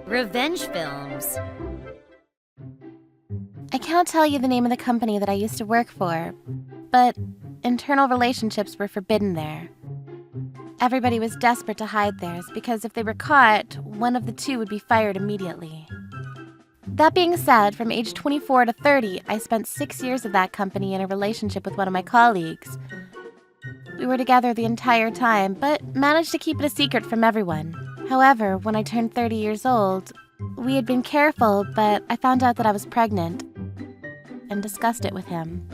Revenge films. I can't tell you the name of the company that I used to work for, but internal relationships were forbidden there. Everybody was desperate to hide theirs because if they were caught, one of the two would be fired immediately. That being said, from age 24 to 30, I spent 6 years of that company in a relationship with one of my colleagues. We were together the entire time, but managed to keep it a secret from everyone. However, when I turned 30 years old, we had been careful, but I found out that I was pregnant and discussed it with him.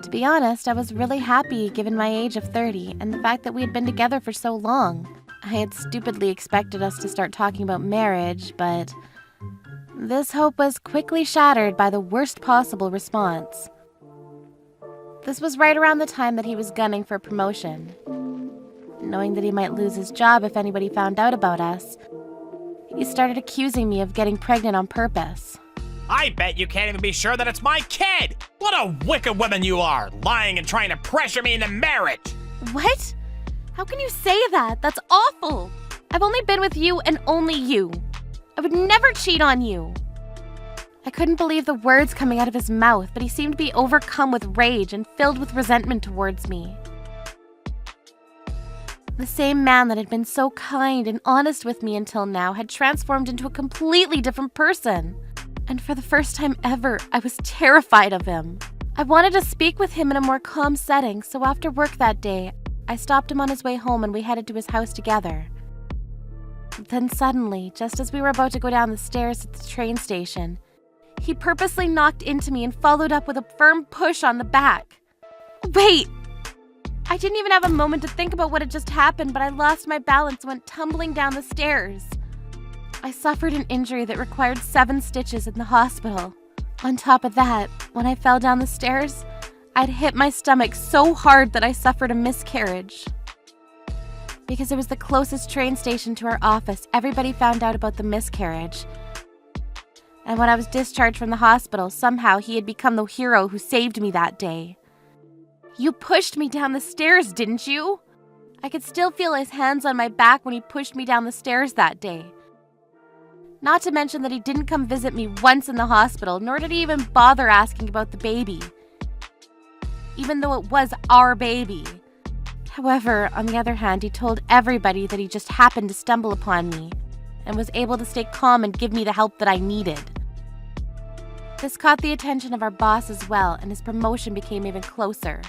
To be honest, I was really happy given my age of 30 and the fact that we had been together for so long. I had stupidly expected us to start talking about marriage, but this hope was quickly shattered by the worst possible response. This was right around the time that he was gunning for a promotion. Knowing that he might lose his job if anybody found out about us, he started accusing me of getting pregnant on purpose. I bet you can't even be sure that it's my kid! What a wicked woman you are, lying and trying to pressure me into marriage! What? How can you say that? That's awful! I've only been with you and only you. I would never cheat on you. I couldn't believe the words coming out of his mouth, but he seemed to be overcome with rage and filled with resentment towards me. The same man that had been so kind and honest with me until now had transformed into a completely different person. And for the first time ever, I was terrified of him. I wanted to speak with him in a more calm setting, so after work that day, I stopped him on his way home and we headed to his house together. Then suddenly, just as we were about to go down the stairs at the train station, he purposely knocked into me and followed up with a firm push on the back. Wait! I didn't even have a moment to think about what had just happened, but I lost my balance and went tumbling down the stairs. I suffered an injury that required 7 stitches in the hospital. On top of that, when I fell down the stairs, I'd hit my stomach so hard that I suffered a miscarriage. Because it was the closest train station to our office, everybody found out about the miscarriage. And when I was discharged from the hospital, somehow he had become the hero who saved me that day. You pushed me down the stairs, didn't you? I could still feel his hands on my back when he pushed me down the stairs that day. Not to mention that he didn't come visit me once in the hospital, nor did he even bother asking about the baby. Even though it was our baby. However, on the other hand, he told everybody that he just happened to stumble upon me and was able to stay calm and give me the help that I needed. This caught the attention of our boss as well, and his promotion became even closer.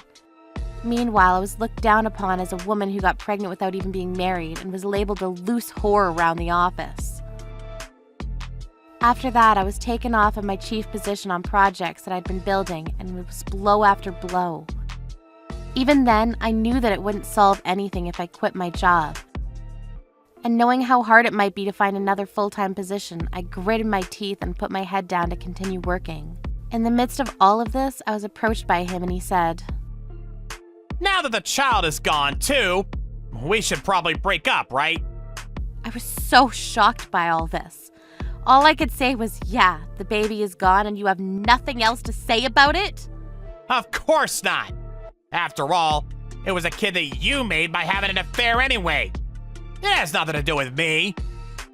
Meanwhile, I was looked down upon as a woman who got pregnant without even being married and was labeled a loose whore around the office. After that, I was taken off of my chief position on projects that I'd been building, and it was blow after blow. Even then, I knew that it wouldn't solve anything if I quit my job. And knowing how hard it might be to find another full-time position, I gritted my teeth and put my head down to continue working. In the midst of all of this, I was approached by him and he said, Now that the child is gone too, we should probably break up, right? I was so shocked by all this. All I could say was, yeah, the baby is gone and you have nothing else to say about it? Of course not! After all, it was a kid that you made by having an affair anyway. It has nothing to do with me.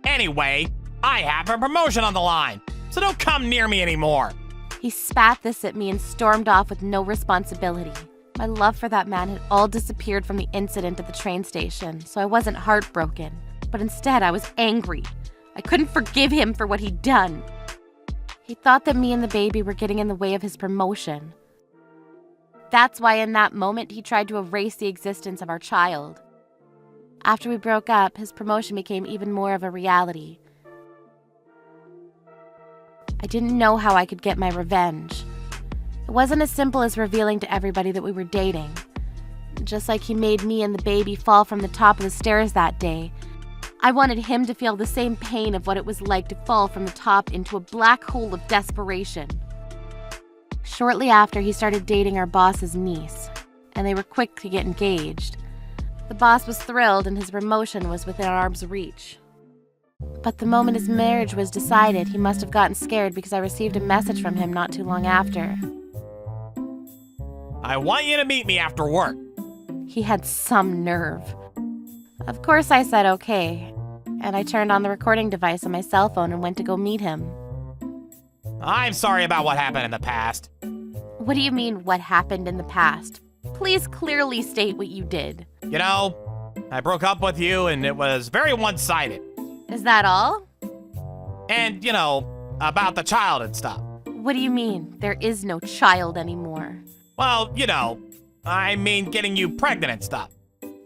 Anyway, I have a promotion on the line, so don't come near me anymore. He spat this at me and stormed off with no responsibility. My love for that man had all disappeared from the incident at the train station, so I wasn't heartbroken, but instead I was angry. I couldn't forgive him for what he'd done. He thought that me and the baby were getting in the way of his promotion. That's why in that moment he tried to erase the existence of our child. After we broke up, his promotion became even more of a reality. I didn't know how I could get my revenge. It wasn't as simple as revealing to everybody that we were dating. Just like he made me and the baby fall from the top of the stairs that day, I wanted him to feel the same pain of what it was like to fall from the top into a black hole of desperation. Shortly after, he started dating our boss's niece, and they were quick to get engaged. The boss was thrilled and his promotion was within arm's reach. But the moment his marriage was decided, he must have gotten scared because I received a message from him not too long after. I want you to meet me after work. He had some nerve. Of course I said okay, and I turned on the recording device on my cell phone and went to go meet him. I'm sorry about what happened in the past. What do you mean, what happened in the past? Please clearly state what you did. You know, I broke up with you and it was very one-sided. Is that all? And, you know, about the child and stuff. What do you mean, there is no child anymore? Well, you know, I mean getting you pregnant and stuff.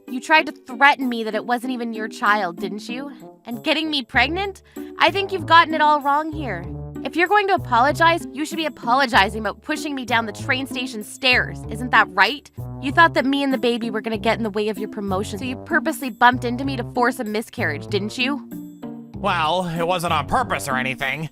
You tried to threaten me that it wasn't even your child, didn't you? And getting me pregnant? I think you've gotten it all wrong here. If you're going to apologize, you should be apologizing about pushing me down the train station stairs. Isn't that right? You thought that me and the baby were going to get in the way of your promotion, so you purposely bumped into me to force a miscarriage, didn't you? Well, it wasn't on purpose or anything.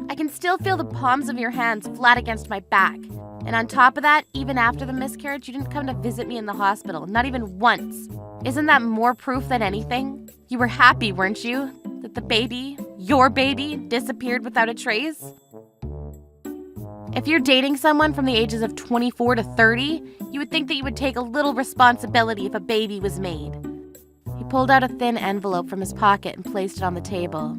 I can still feel the palms of your hands flat against my back. And on top of that, even after the miscarriage, you didn't come to visit me in the hospital, not even once. Isn't that more proof than anything? You were happy, weren't you? That the baby, your baby, disappeared without a trace? If you're dating someone from the ages of 24 to 30, you would think that you would take a little responsibility if a baby was made. He pulled out a thin envelope from his pocket and placed it on the table.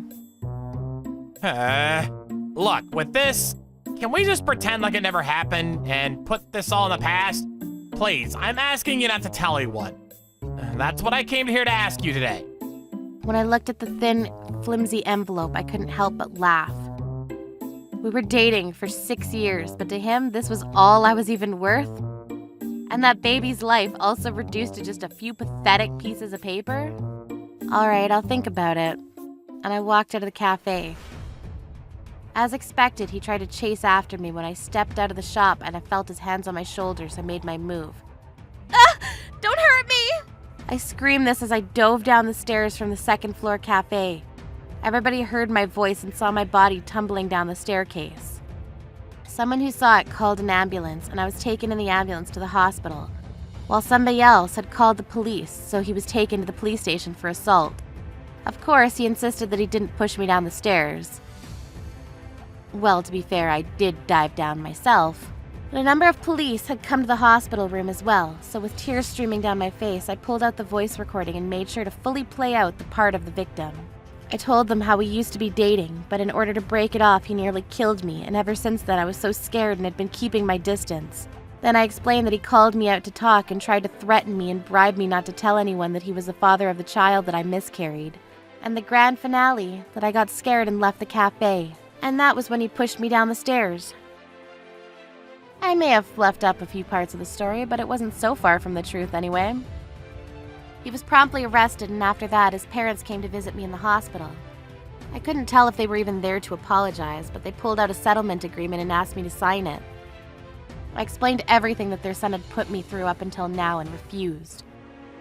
Look, with this, can we just pretend like it never happened and put this all in the past? Please, I'm asking you not to tell anyone. That's what I came here to ask you today. When I looked at the thin, flimsy envelope, I couldn't help but laugh. We were dating for 6 years, but to him, this was all I was even worth? And that baby's life also reduced to just a few pathetic pieces of paper? All right, I'll think about it. And I walked out of the cafe. As expected, he tried to chase after me when I stepped out of the shop and I felt his hands on my shoulders. I made my move. Ah! Don't hurt me! I screamed this as I dove down the stairs from the second-floor cafe. Everybody heard my voice and saw my body tumbling down the staircase. Someone who saw it called an ambulance, and I was taken in the ambulance to the hospital, while somebody else had called the police, so he was taken to the police station for assault. Of course, he insisted that he didn't push me down the stairs. Well, to be fair, I did dive down myself. But a number of police had come to the hospital room as well, so with tears streaming down my face, I pulled out the voice recording and made sure to fully play out the part of the victim. I told them how we used to be dating, but in order to break it off, he nearly killed me, and ever since then I was so scared and had been keeping my distance. Then I explained that he called me out to talk and tried to threaten me and bribe me not to tell anyone that he was the father of the child that I miscarried. And the grand finale, that I got scared and left the cafe. And that was when he pushed me down the stairs. I may have fluffed up a few parts of the story, but it wasn't so far from the truth anyway. He was promptly arrested, and after that, his parents came to visit me in the hospital. I couldn't tell if they were even there to apologize, but they pulled out a settlement agreement and asked me to sign it. I explained everything that their son had put me through up until now and refused.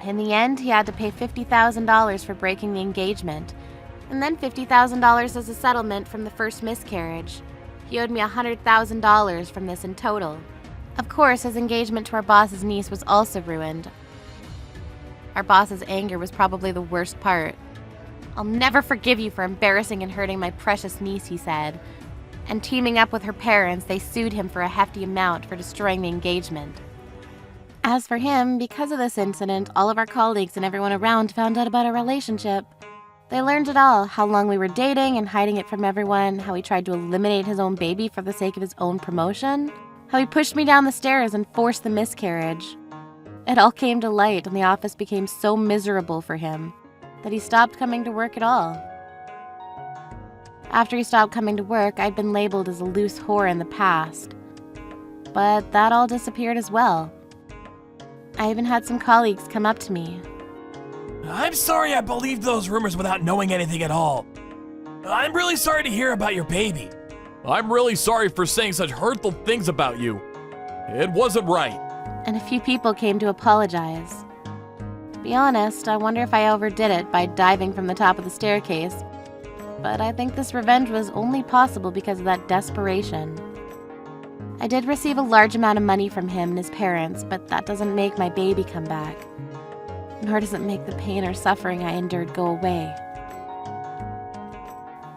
In the end, he had to pay $50,000 for breaking the engagement, and then $50,000 as a settlement from the first miscarriage. He owed me $100,000 from this in total. Of course, his engagement to our boss's niece was also ruined. Our boss's anger was probably the worst part. "I'll never forgive you for embarrassing and hurting my precious niece," he said. And teaming up with her parents, they sued him for a hefty amount for destroying the engagement. As for him, because of this incident, all of our colleagues and everyone around found out about our relationship. They learned it all, how long we were dating and hiding it from everyone, how he tried to eliminate his own baby for the sake of his own promotion, how he pushed me down the stairs and forced the miscarriage. It all came to light, and the office became so miserable for him that he stopped coming to work at all. After he stopped coming to work, I'd been labeled as a loose whore in the past. But that all disappeared as well. I even had some colleagues come up to me. I'm sorry I believed those rumors without knowing anything at all. I'm really sorry to hear about your baby. I'm really sorry for saying such hurtful things about you. It wasn't right. And a few people came to apologize. To be honest, I wonder if I overdid it by diving from the top of the staircase. But I think this revenge was only possible because of that desperation. I did receive a large amount of money from him and his parents, but that doesn't make my baby come back. Nor does it make the pain or suffering I endured go away.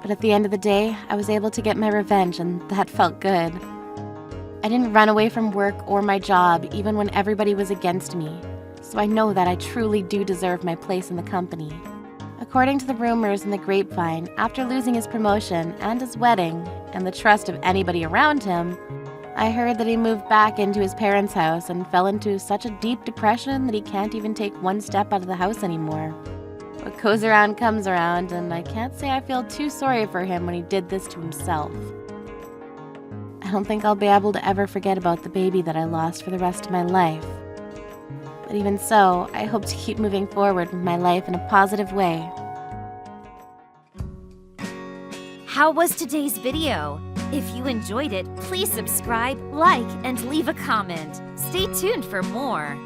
But at the end of the day, I was able to get my revenge, and that felt good. I didn't run away from work or my job, even when everybody was against me. so I know that I truly do deserve my place in the company. According to the rumors in the grapevine, after losing his promotion and his wedding and the trust of anybody around him, I heard that he moved back into his parents' house and fell into such a deep depression that he can't even take one step out of the house anymore. What goes around comes around, and I can't say I feel too sorry for him when he did this to himself. I don't think I'll be able to ever forget about the baby that I lost for the rest of my life. But even so, I hope to keep moving forward with my life in a positive way. How was today's video? If you enjoyed it, please subscribe, like, and leave a comment. Stay tuned for more.